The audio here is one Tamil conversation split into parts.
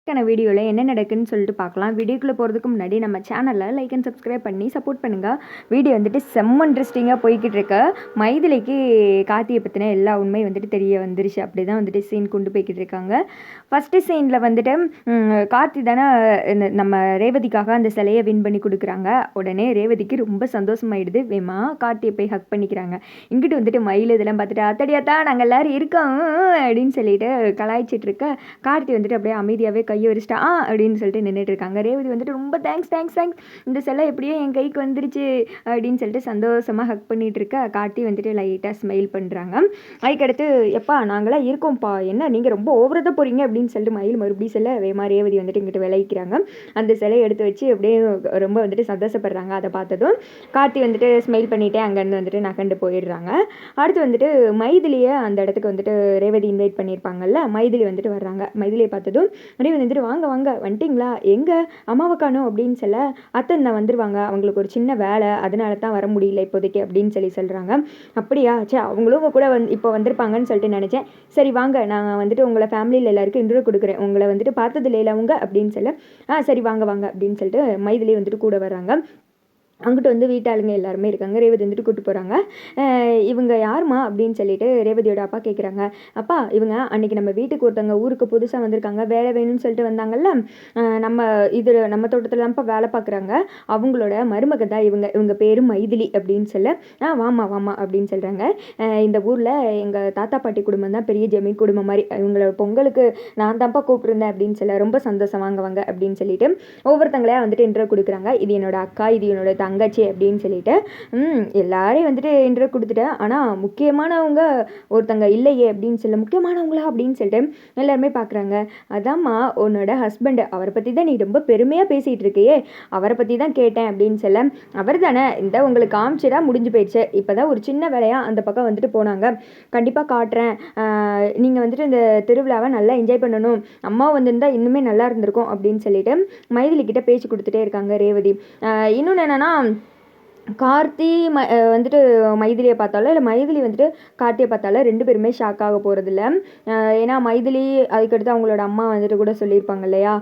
வீடியோவில் என்ன நடக்குன்னு சொல்லிட்டு பார்க்கலாம். வீடியோக்குள்ளே போகிறதுக்கு முன்னாடி நம்ம சேனலை லைக் அண்ட் சப்ஸ்கிரைப் பண்ணி சப்போர்ட் பண்ணுங்கள். வீடியோ வந்துட்டு செம்ம இன்ட்ரெஸ்டிங்காக போய்கிட்டு இருக்க. மைதிலிக்கு கார்த்தியை பற்றின எல்லா உண்மை வந்துட்டு தெரிய வந்துருச்சு. அப்படி தான் வந்துட்டு சீன் கொண்டு போய்கிட்டு இருக்காங்க. ஃபஸ்ட்டு சீனில் வந்துட்டு கார்த்தி தானே நம்ம ரேவதிக்காக அந்த சிலையை வின் பண்ணி கொடுக்குறாங்க. உடனே ரேவதிக்கு ரொம்ப சந்தோஷமாயிடுது. வேமா கார்த்தியை போய் ஹக் பண்ணிக்கிறாங்க. இங்கிட்டு வந்துட்டு மயில் இதெல்லாம் பார்த்துட்டு அத்தடியாத்தா நாங்கள் எல்லோரும் இருக்கோம் அப்படின்னு சொல்லிட்டு கலாய்ச்சிட்டு இருக்க. கார்த்தி வந்துட்டு அப்படியே அமைதியாகவே கையை வரிச்சிட்டா அப்படின்னு சொல்லிட்டு நின்றுட்டு இருக்காங்க. ரேவதி வந்துட்டு ரொம்ப தேங்க்ஸ் இந்த சிலை எப்படியோ என் கைக்கு வந்துருச்சு அப்படின்னு சொல்லிட்டு சந்தோஷமாக ஹக் பண்ணிட்டு இருக்க. கார்த்தி வந்துட்டு லைட்டாக ஸ்மைல் பண்ணுறாங்க. அதுக்கடுத்து எப்பா நாங்களாம் இருக்கோம்ப்பா, என்ன நீங்கள் ரொம்ப ஓவராக தான் போகிறீங்க அப்படின்னு சொல்லிட்டு மயில் மறுபடியும் சொல்ல வேமா ரேவதி வந்துட்டு இங்கிட்ட விளைவிக்கிறாங்க. அந்த சிலையை எடுத்து வச்சு அப்படியே ரொம்ப வந்துட்டு சந்தோஷப்படுறாங்க. அதை பார்த்ததும் கார்த்தி வந்துட்டு ஸ்மைல் பண்ணிவிட்டு அங்கேருந்து வந்துட்டு நகண்டு போயிடுறாங்க. அடுத்து வந்துட்டு மைதிலியை அந்த இடத்துக்கு வந்துட்டு ரேவதி இன்வைட் பண்ணியிருப்பாங்கல்ல, மைதிலி வந்துட்டு வர்றாங்க. மைதிலியை பார்த்ததும் ரேவதி வந்துட்டு வாங்க வந்துட்டிங்களா, எங்கே அம்மாவை காணோம் அப்படின்னு சொல்ல, அத்தை நான் வந்துடுவாங்க, அவங்களுக்கு ஒரு சின்ன வேலை அதனால தான் வர முடியல இப்போதைக்கு அப்படின்னு சொல்கிறாங்க. அப்படியா, சே அவங்களும் கூட இப்போ வந்திருப்பாங்கன்னு சொல்லிட்டு நினச்சேன். சரி வாங்க நான் வந்துட்டு உங்களை ஃபேமிலியில் எல்லாருக்கும் இன்ட்ரோ கொடுக்குறேன், உங்களை வந்துட்டு பார்த்தது இல்லையில அவங்க அப்படின்னு சொல்ல, சரி வாங்க அப்படின்னு சொல்லிட்டு மைதிலி வந்துட்டு கூட வர்றாங்க. அங்கிட்டு வந்து வீட்டாளுங்க எல்லாருமே இருக்காங்க. ரேவதி வந்துட்டு கூப்பிட்டு போகிறாங்க. இவங்க யாருமா அப்படின்னு சொல்லிட்டு ரேவதியோட அப்பா கேட்குறாங்க. அப்பா இவங்க அன்றைக்கி நம்ம வீட்டுக்கு ஒருத்தவங்க ஊருக்கு புதுசாக வந்திருக்காங்க, வேலை வேணும்னு சொல்லிட்டு வந்தாங்கல்ல, நம்ம தோட்டத்தில் தான்ப்பா வேலை பார்க்குறாங்க, அவங்களோட மருமக தான் இவங்க பேர் மைதிலி அப்படின்னு சொல்ல, வாமா அப்படின்னு சொல்கிறாங்க. இந்த ஊரில் எங்கள் தாத்தா பாட்டி குடும்பம் தான் பெரிய ஜமீன் குடும்பம் மாதிரி, இவங்களோட பொங்கலுக்கு நான் தான்ப்பா கூப்பிட்டுருந்தேன் அப்படின்னு சொல்ல, ரொம்ப சந்தோஷம் வாங்க அப்படின்னு சொல்லிட்டு ஒவ்வொருத்தங்களையா வந்துட்டு இன்ட்ரோ கொடுக்குறாங்க. இது என்னோட அக்கா, இது என்னோட தங்கச்சி அப்படின்னு சொல்லிட்டு எல்லாரையும் வந்துட்டு இன்ட்ரோ கொடுத்துட்டேன். ஆனால் முக்கியமானவங்க ஒருத்தங்க இல்லையே அப்படின்னு சொல்ல, முக்கியமானவங்களா அப்படின்னு சொல்லிட்டு எல்லாருமே பார்க்குறாங்க. அதாம்மா உன்னோட ஹஸ்பண்ட், அவரை பற்றி தான் நீ ரொம்ப பெருமையாக பேசிகிட்டு இருக்கையே, அவரை பற்றி தான் கேட்டேன் அப்படின்னு சொல்ல, அவர் தானே இந்த உங்களுக்கு காமிச்சிடா முடிஞ்சு போயிடுச்சு, இப்போ தான் ஒரு சின்ன வேலையாக அந்த பக்கம் வந்துட்டு போனாங்க, கண்டிப்பாக காட்டுறேன், நீங்கள் வந்துட்டு இந்த திருவிழாவை நல்லா என்ஜாய் பண்ணணும், அம்மா வந்திருந்தா இன்னுமே நல்லா இருந்திருக்கும் அப்படின்னு சொல்லிட்டு மைதிலிக்கிட்ட பேச்சு கொடுத்துட்டே இருக்காங்க ரேவதி. இன்னொன்று என்னென்னா, கார்த்தி வந்துட்டு மைதிலியை பார்த்தாலும் இல்லை மைதிலி வந்துட்டு கார்த்தியை பார்த்தாலும் ரெண்டு பேருமே ஷாக் ஆக போகிறதில்ல. ஏன்னா மைதிலி அதுக்கடுத்து அவங்களோட அம்மா வந்துட்டு கூட சொல்லியிருப்பாங்க இல்லையா,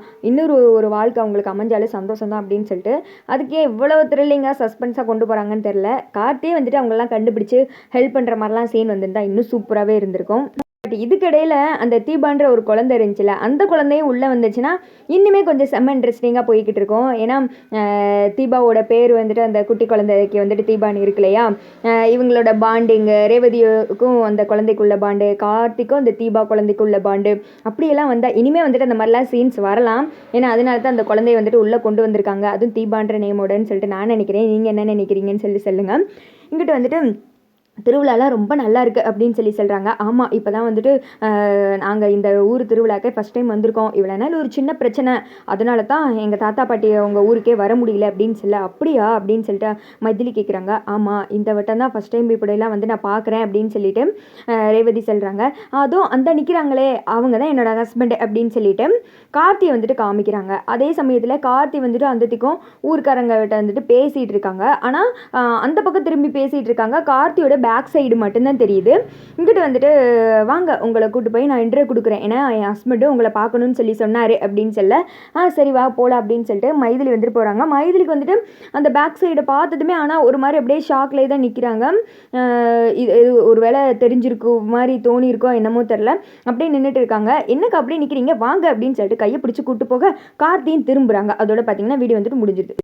ஒரு வாழ்க்கை அவங்களுக்கு அமைஞ்சாலே சந்தோஷம் தான் அப்படின்னு சொல்லிட்டு, அதுக்கே இவ்வளோ த்ரில்லிங்காக சஸ்பென்ஸாக கொண்டு போகிறாங்கன்னு தெரில. கார்த்தியே வந்துட்டு அவங்களெலாம் கண்டுபிடிச்சி ஹெல்ப் பண்ணுற மாதிரிலாம் சீன் வந்திருந்தால் இன்னும் சூப்பராகவே இருந்திருக்கும். பட் இதுக்கிடையில் அந்த தீபான்ற ஒரு குழந்தை இருந்துச்சுல, அந்த குழந்தையும் உள்ளே வந்துச்சுன்னா இன்னுமே கொஞ்சம் செம்ம இன்ட்ரெஸ்டிங்காக போய்கிட்டு இருக்கும். ஏன்னா தீபாவோட பேர் வந்துட்டு அந்த குட்டி குழந்தைக்கு வந்துட்டு தீபான்னு இருக்கு இல்லையா, இவங்களோட பாண்டிங்கு, ரேவதிக்கும் அந்த குழந்தைக்குள்ள பாண்டு, கார்த்திக்கும் அந்த தீபா குழந்தைக்குள்ள பாண்டு, அப்படியெல்லாம் வந்தால் இனிமேல் வந்துட்டு அந்த மாதிரிலாம் சீன்ஸ் வரலாம். ஏன்னா அதனால தான் அந்த குழந்தைய வந்துட்டு உள்ளே கொண்டு வந்திருக்காங்க, அதுவும் தீபான்ற நேமோடன்னு சொல்லிட்டு நான் நினைக்கிறேன். நீங்கள் என்ன நினைக்கிறீங்கன்னு சொல்லுங்கள். இங்கிட்ட வந்துட்டு திருவிழாலாம் ரொம்ப நல்லா இருக்குது அப்படின்னு சொல்கிறாங்க. ஆமாம், இப்போ தான் வந்துட்டு நாங்கள் இந்த ஊர் திருவிழாக்கே ஃபஸ்ட் டைம் வந்திருக்கோம், இவ்வளோ நாள் ஒரு சின்ன பிரச்சனை, அதனால தான் எங்கள் தாத்தா பாட்டி உங்கள் ஊருக்கே வர முடியல அப்படின்னு சொல்ல, அப்படியா அப்படின்னு சொல்லிட்டு மைதிலி கேட்குறாங்க. ஆமாம், இந்த வட்டம் தான் ஃபஸ்ட் டைம் இப்படிலாம் வந்து நான் பார்க்குறேன் அப்படின்னு சொல்லிட்டு ரேவதி சொல்கிறாங்க. அதுவும் அந்த நிற்கிறாங்களே அவங்க தான் என்னோடய ஹஸ்பண்ட் அப்படின்னு சொல்லிட்டு கார்த்தியை வந்துட்டு காமிக்கிறாங்க. அதே சமயத்தில் கார்த்தி வந்துட்டு அந்தத்திக்கும் ஊருக்காரங்கிட்ட வந்துட்டு பேசிகிட்டு இருக்காங்க. ஆனால் அந்த பக்கம் திரும்பி பேசிகிட்டு இருக்காங்க. கார்த்தியோட பேக் சைடு மட்டும்தான் தெரியுது. இங்கிட்ட வந்துட்டு வாங்க உங்களை கூட்டு போய் நான் இன்டர்வியூ கொடுக்குறேன், ஏன்னா என் ஹஸ்பண்டும் உங்களை பார்க்கணும்னு சொன்னார் அப்படின்னு சொல்ல, சரி வா போகலாம் அப்படின்னு சொல்லிட்டு மைதிலி வந்துட்டு போகிறாங்க. மைதிலிக்கு வந்துட்டு அந்த பேக் சைடை பார்த்ததுமே ஆனால் ஒரு மாதிரி அப்படியே ஷாக்லேயே தான் நிற்கிறாங்க. இது ஒரு வேளை தெரிஞ்சிருக்கும் மாதிரி தோணியிருக்கோ என்னமோ தெரில, அப்படியே நின்றுட்டு இருக்காங்க. என்னக்கு அப்படியே நிற்கிறீங்க, வாங்க அப்படின்னு சொல்லிட்டு கையை பிடிச்சி கூட்டு போக கார்த்தியும் திரும்புகிறாங்க. அதோட பார்த்தீங்கன்னா வீடியோ வந்துட்டு முடிஞ்சிருது.